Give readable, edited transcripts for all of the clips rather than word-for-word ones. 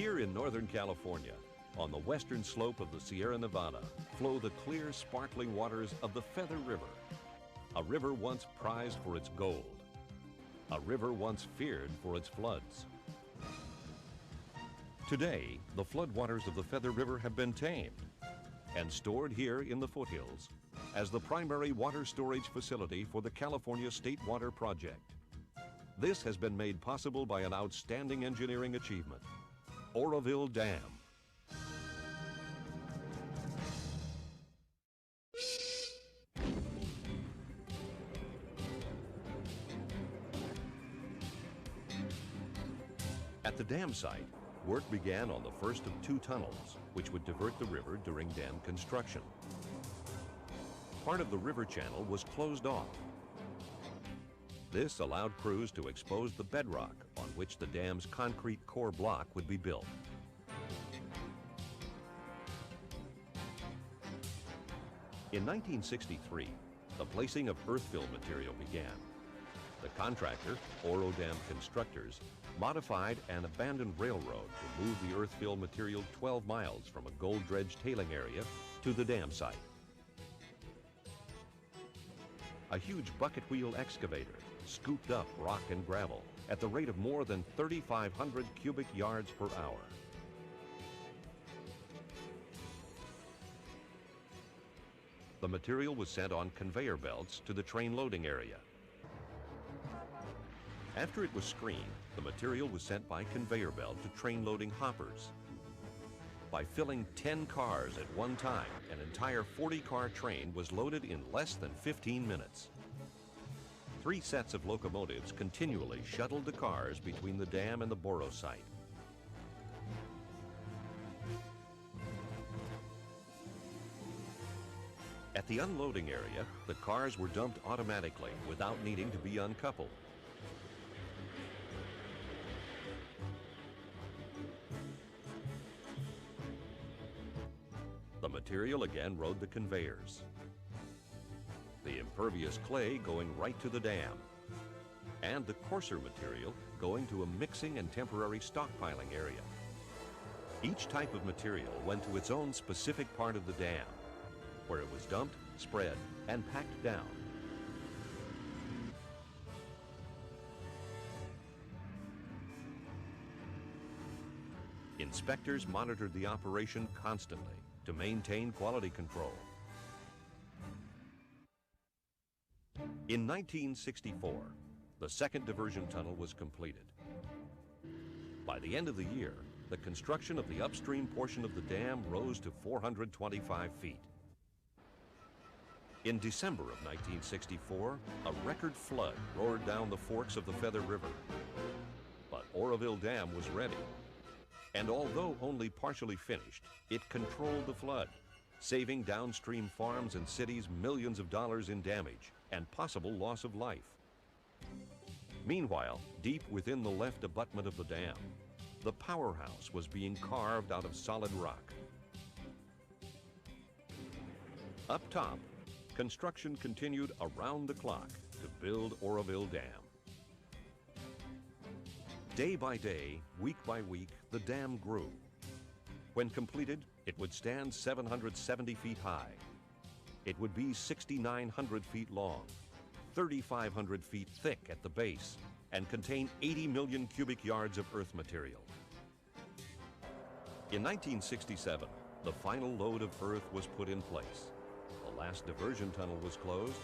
Here in Northern California, on the western slope of the Sierra Nevada, flow the clear, sparkling waters of the Feather River, a river once prized for its gold, a river once feared for its floods. Today, the floodwaters of the Feather River have been tamed and stored here in the foothills as the primary water storage facility for the California State Water Project. This has been made possible by an outstanding engineering achievement, Oroville Dam. At the dam site, work began on the first of two tunnels, which would divert the river during dam construction. Part of the river channel was closed off. This allowed crews to expose the bedrock on which the dam's concrete core block would be built. In 1963, the placing of earthfill material began. The contractor, Oro Dam Constructors, modified an abandoned railroad to move the earthfill material 12 miles from a gold dredge tailing area to the dam site. A huge bucket wheel excavator scooped up rock and gravel at the rate of more than 3,500 cubic yards per hour. The material was sent on conveyor belts to the train loading area. After it was screened, the material was sent by conveyor belt to train loading hoppers. By filling 10 cars at one time, an entire 40-car train was loaded in less than 15 minutes. 3 sets of locomotives continually shuttled the cars between the dam and the Boro site. At the unloading area, the cars were dumped automatically without needing to be uncoupled. The material again rode the conveyors. The impervious clay going right to the dam, and the coarser material going to a mixing and temporary stockpiling area. Each type of material went to its own specific part of the dam, where it was dumped, spread, and packed down. Inspectors monitored the operation constantly to maintain quality control. In 1964, the second diversion tunnel was completed. By the end of the year, the construction of the upstream portion of the dam rose to 425 feet. In December of 1964, a record flood roared down the forks of the Feather River. But Oroville Dam was ready. And although only partially finished, it controlled the flood, saving downstream farms and cities millions of dollars in damage and possible loss of life. Meanwhile, deep within the left abutment of the dam, the powerhouse was being carved out of solid rock. Up top, construction continued around the clock to build Oroville Dam. Day by day, week by week, the dam grew. When completed, it would stand 770 feet high. It would be 6,900 feet long, 3,500 feet thick at the base, and contain 80 million cubic yards of earth material. In 1967, the final load of earth was put in place. The last diversion tunnel was closed,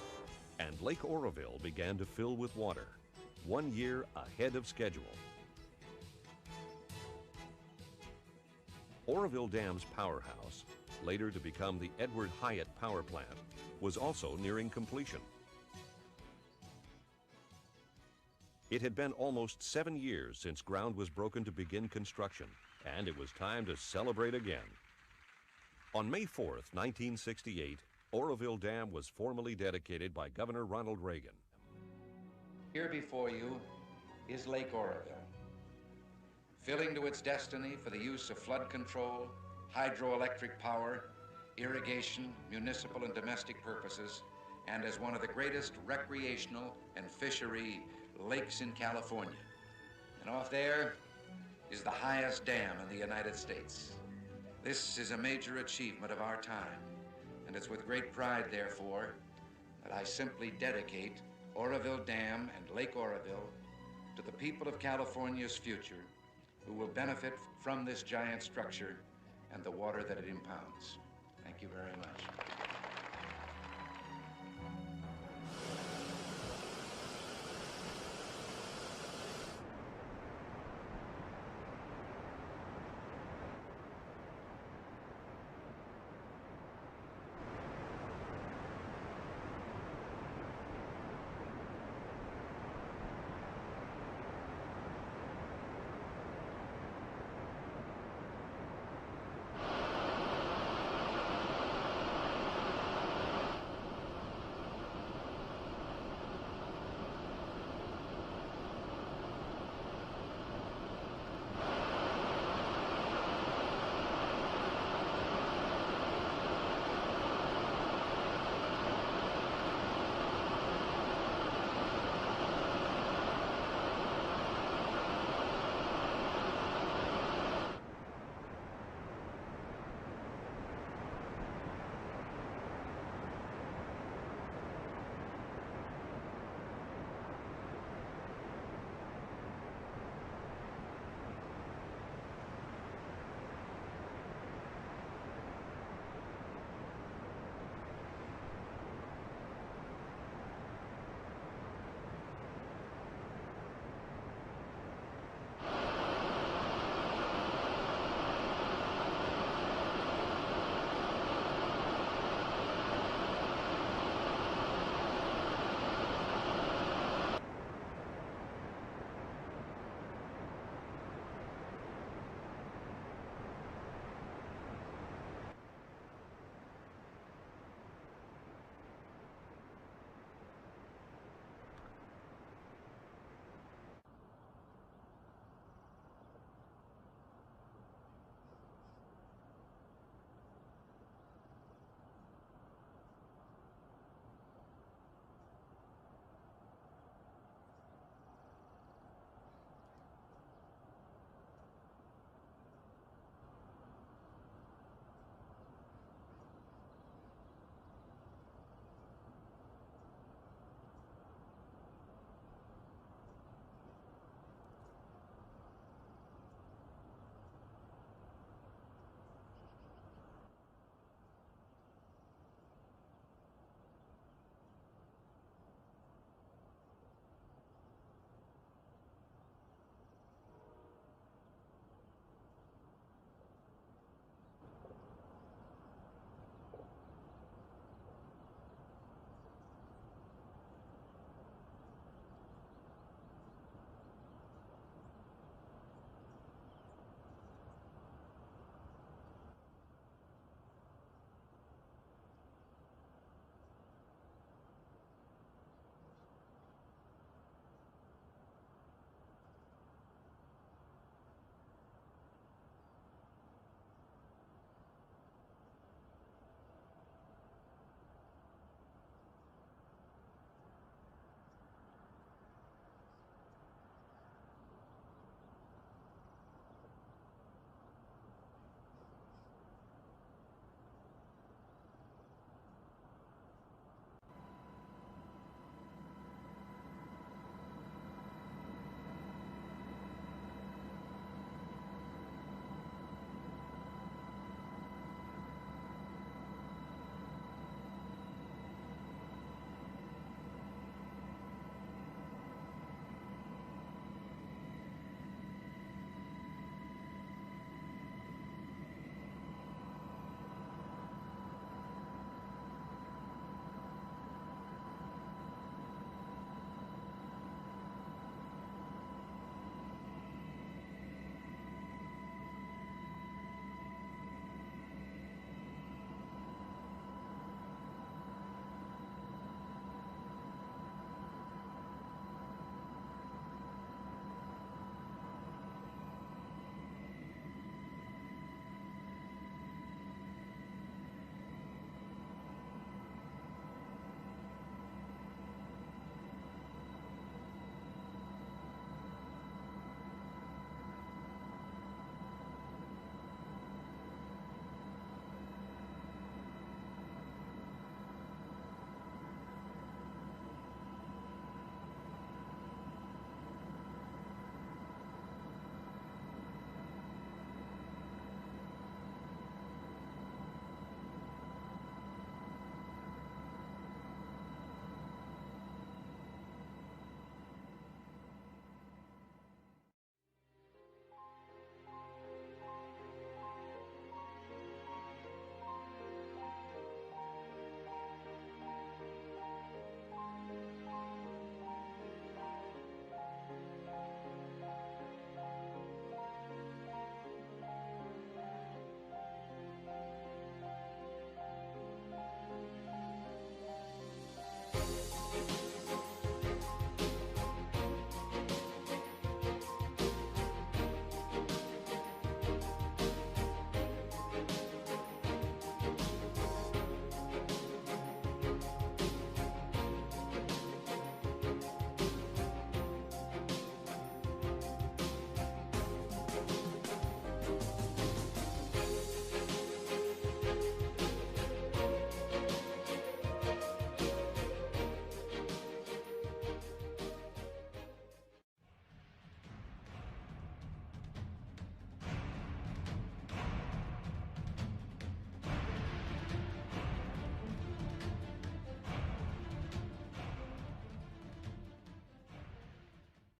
and Lake Oroville began to fill with water, 1 year ahead of schedule. Oroville Dam's powerhouse, later to become the Edward Hyatt Power Plant, was also nearing completion. It had been almost 7 years since ground was broken to begin construction, and it was time to celebrate again. On May 4th, 1968, Oroville Dam was formally dedicated by Governor Ronald Reagan. Here before you is Lake Oroville, filling to its destiny for the use of flood control, hydroelectric power, irrigation, municipal and domestic purposes, and as one of the greatest recreational and fishery lakes in California. And off there is the highest dam in the United States. This is a major achievement of our time, and it's with great pride, therefore, that I simply dedicate Oroville Dam and Lake Oroville to the people of California's future, who will benefit from this giant structure and the water that it impounds. Thank you very much.